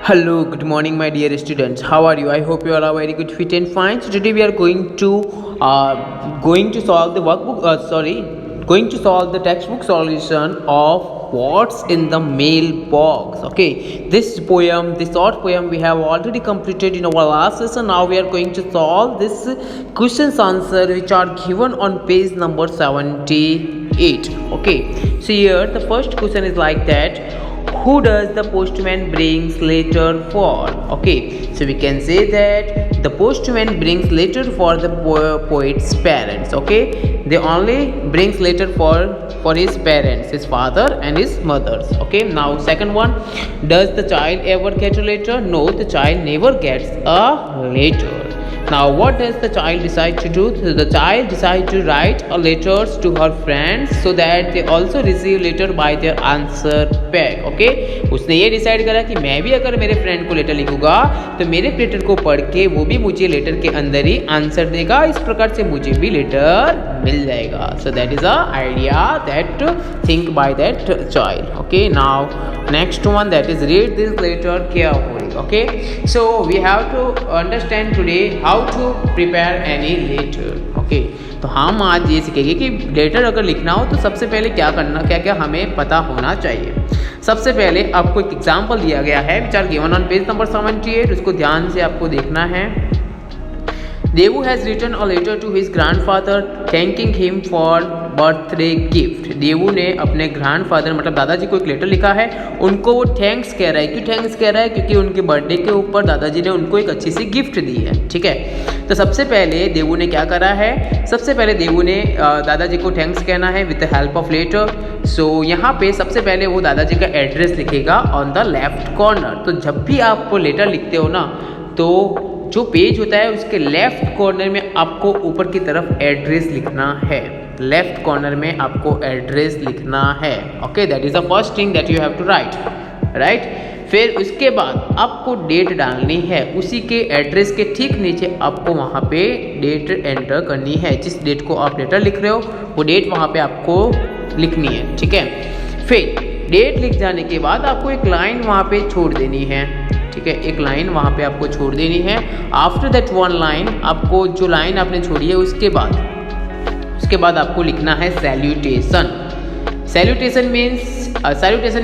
Hello, good morning, my dear students. How are you? I hope you all are very good, fit and fine. So today we are going to solve the workbook. Going to solve the textbook solution of what's in the mailbox. Okay, this short poem, we have already completed in our last lesson. Now we are going to solve this questions answer which are given on page number 78. Okay, so here the first question is like that. Who does the postman brings letter for? Okay, so we can say that the postman brings letter for the poet's parents. Okay, they only brings letter for his parents, his father and his mother's. Okay, now second one, does the child ever get a letter? No, the child never gets a letter. Now what does the child decide to do? So the child decides to write a letters to her friends so that they also receive letter by their answer back. Okay, उसने ये decide करा कि मैं भी अगर मेरे friend को letter लिखूंगा तो मेरे लेटर को पढ़ के वो भी मुझे लेटर के अंदर ही आंसर देगा, इस प्रकार से मुझे भी लेटर मिल जाएगा. So that is a idea that think by that child. Okay, now next one that is read this letter carefully. Okay, so we have to understand today how to prepare any letter. Okay, तो हम आज ये सीखेंगे कि letter अगर लिखना हो तो सबसे पहले क्या करना, क्या क्या हमें पता होना चाहिए. सबसे पहले आपको एक एग्जाम्पल दिया गया है which are given on page number 78. उसको ध्यान से आपको देखना है. Devu has written a letter to his grandfather thanking him for birthday gift. Devu ने अपने ग्रैंडफादर मतलब दादाजी को एक लेटर लिखा है, उनको वो थैंक्स कह रहा है. क्यों थैंक्स कह रहा है? क्योंकि उनके बर्थडे के ऊपर दादाजी ने उनको एक अच्छी सी गिफ्ट दी है. ठीक है, तो सबसे पहले देवू ने क्या करा है? सबसे पहले देवू ने दादाजी को थैंक्स कहना है with the help of letter. So यहाँ पे सबसे पहले वो दादाजी का एड्रेस लिखेगा ऑन द लेफ्ट कॉर्नर. तो जब भी आप लेटर लिखते हो ना, तो जो पेज होता है उसके लेफ्ट कॉर्नर में आपको ऊपर की तरफ एड्रेस लिखना है. लेफ्ट कॉर्नर में आपको एड्रेस लिखना है. Okay, that is the first thing that you have to write. फिर उसके बाद आपको डेट डालनी है. उसी के एड्रेस के ठीक नीचे आपको वहाँ पे डेट एंटर करनी है. जिस डेट को आप लेटर लिख रहे हो वो डेट वहाँ पे आपको लिखनी है. ठीक है, फिर डेट लिख जाने के बाद आपको एक लाइन वहाँ पे छोड़ देनी है. ठीक है, एक लाइन वहाँ पे आपको छोड़ देनी है. आफ्टर दैट वन लाइन, आपको जो लाइन आपने छोड़ी है उसके बाद आपको लिखना है salutation. Salutation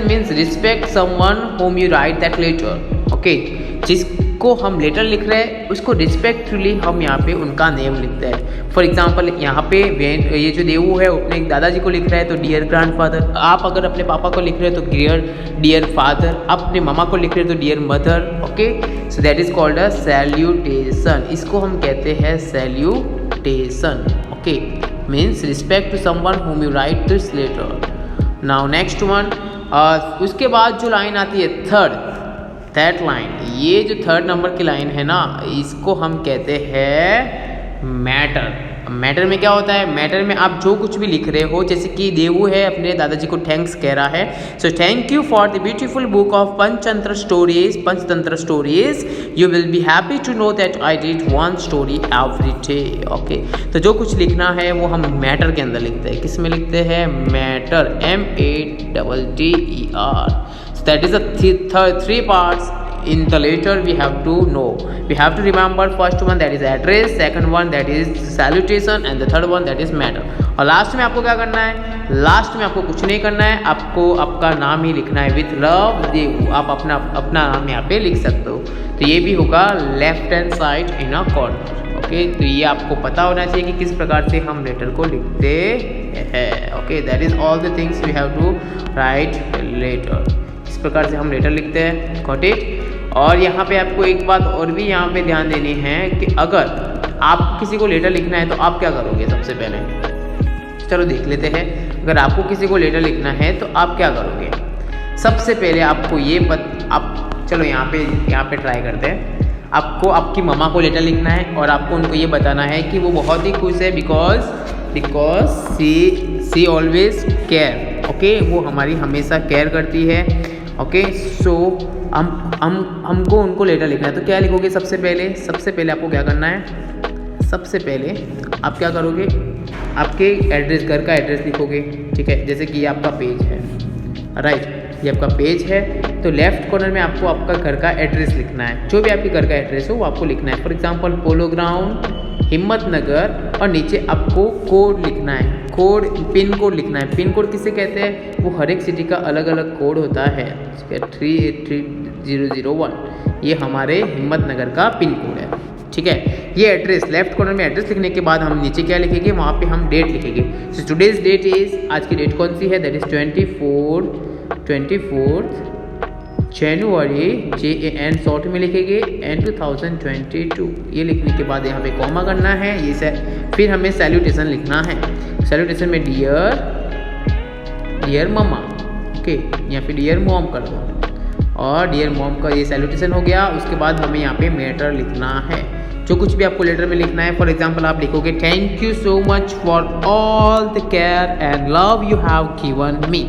means respect someone whom you write that letter. Okay, जिसको हम लेटर लिख रहे हैं उसको रिस्पेक्टफुली हम यहाँ पे उनका नेम लिखते हैं. फॉर एग्जाम्पल यहाँ पे ये जो देवू है अपने दादाजी को लिख रहा है तो डियर ग्रैंडफादर. आप अगर अपने पापा को लिख रहे हैं तो डियर फादर. आप अपने मामा को लिख रहे हैं तो dear mother. Okay, so that is called a salutation. इसको हम कहते हैं salutation. Okay, means respect to someone whom you write this letter. Now next one, उसके बाद जो लाइन आती है थर्ड लाइन, ये जो थर्ड नंबर की लाइन है ना, इसको हम कहते हैं मैटर. मैटर में क्या होता है? मैटर में आप जो कुछ भी लिख रहे हो, जैसे कि देवू है अपने दादाजी को थैंक्स कह रहा है. So thank you for the beautiful book of Panchatantra stories. You will be happy to know that I read one story every day. Okay, तो जो कुछ लिखना है वो हम मैटर के अंदर लिखते हैं. किस में लिखते हैं? Matter, MATTER. That is the three parts in the letter we have to know. We have to remember first one that is address, second one that is salutation and the third one that is matter. और last में आपको क्या करना है? Last में आपको कुछ नहीं करना है, आपको आपका नाम ही लिखना है विथ लव देवू. आप अपना नाम यहाँ पे लिख सकते हो. तो ये भी होगा left hand side in a corner. Okay, तो ये आपको पता होना चाहिए कि किस प्रकार से हम लेटर को लिखते हैं. Okay, that is all the things we have to write letter. इस प्रकार से हम लेटर लिखते हैं. Got it? और यहाँ पे आपको एक बात और भी यहाँ पे ध्यान देनी है कि अगर आप किसी को लेटर लिखना है तो आप क्या करोगे? सबसे पहले चलो देख लेते हैं. अगर आपको किसी को लेटर लिखना है तो आप क्या करोगे? सबसे पहले आपको आप चलो यहाँ पे ट्राई करते हैं. आपको आपकी मम्मा को लेटर लिखना है और आपको उनको ये बताना है कि वो बहुत ही खुश है because she always care. Okay, वो हमारी हमेशा केयर करती है. ओके, सो हमको उनको लेटर लिखना है. तो क्या लिखोगे? सबसे पहले आपको क्या करना है? सबसे पहले आप क्या करोगे? आपके घर का एड्रेस लिखोगे. ठीक है, जैसे कि ये आपका पेज है. राइट, ये आपका पेज है। तो लेफ्ट कॉर्नर में आपको आपका घर का एड्रेस लिखना है, जो भी आपके घर का एड्रेस हो वो आपको लिखना है। For example polo ground Himmatnagar, और नीचे आपको कोड लिखना है, कोड पिन कोड लिखना है। पिन कोड किसे कहते हैं, वो हर एक सिटी का अलग अलग कोड होता है। 383001 ये हमारे हिम्मतनगर का पिन कोड है, ठीक है। ये एड्रेस लेफ्ट कॉर्नर में एड्रेस लिखने के बाद हम नीचे क्या लिखेंगे, वहाँ पे हम डेट लिखेंगे। सो टुडेज डेट इज, आज की डेट कौन सी है, that is 24 January, JAN short में लिखेंगे, एंड 2022। ये लिखने के बाद यहाँ पे कॉमा करना है, ये से फिर हमें सैल्यूटेशन लिखना है। सैल्यूटेशन में डियर मम्मा, ओके, या फिर डियर मॉम कर दो, और डियर मॉम का ये सैल्यूटेशन हो गया। उसके बाद हमें यहाँ पे मैटर लिखना है, जो कुछ भी आपको लेटर में लिखना है। फॉर एग्जाम्पल आप लिखोगे thank you so much for all the care and love you have given me,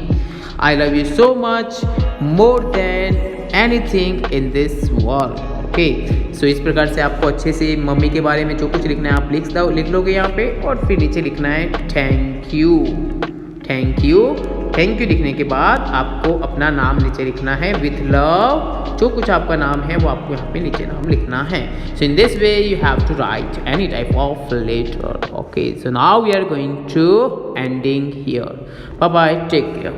I love you so much more than anything in this world, okay. So इस प्रकार से आपको अच्छे से मम्मी के बारे में जो कुछ लिखना है आप लिख लोगे यहाँ पे, और फिर नीचे लिखना है थैंक यू। थैंक यू लिखने के बाद आपको अपना नाम नीचे लिखना है विथ लव, जो कुछ आपका नाम है वो आपको यहाँ पे नीचे नाम लिखना है। So in this way you have to write any type of letter, okay. So now we are going to ending here, bye bye, take care.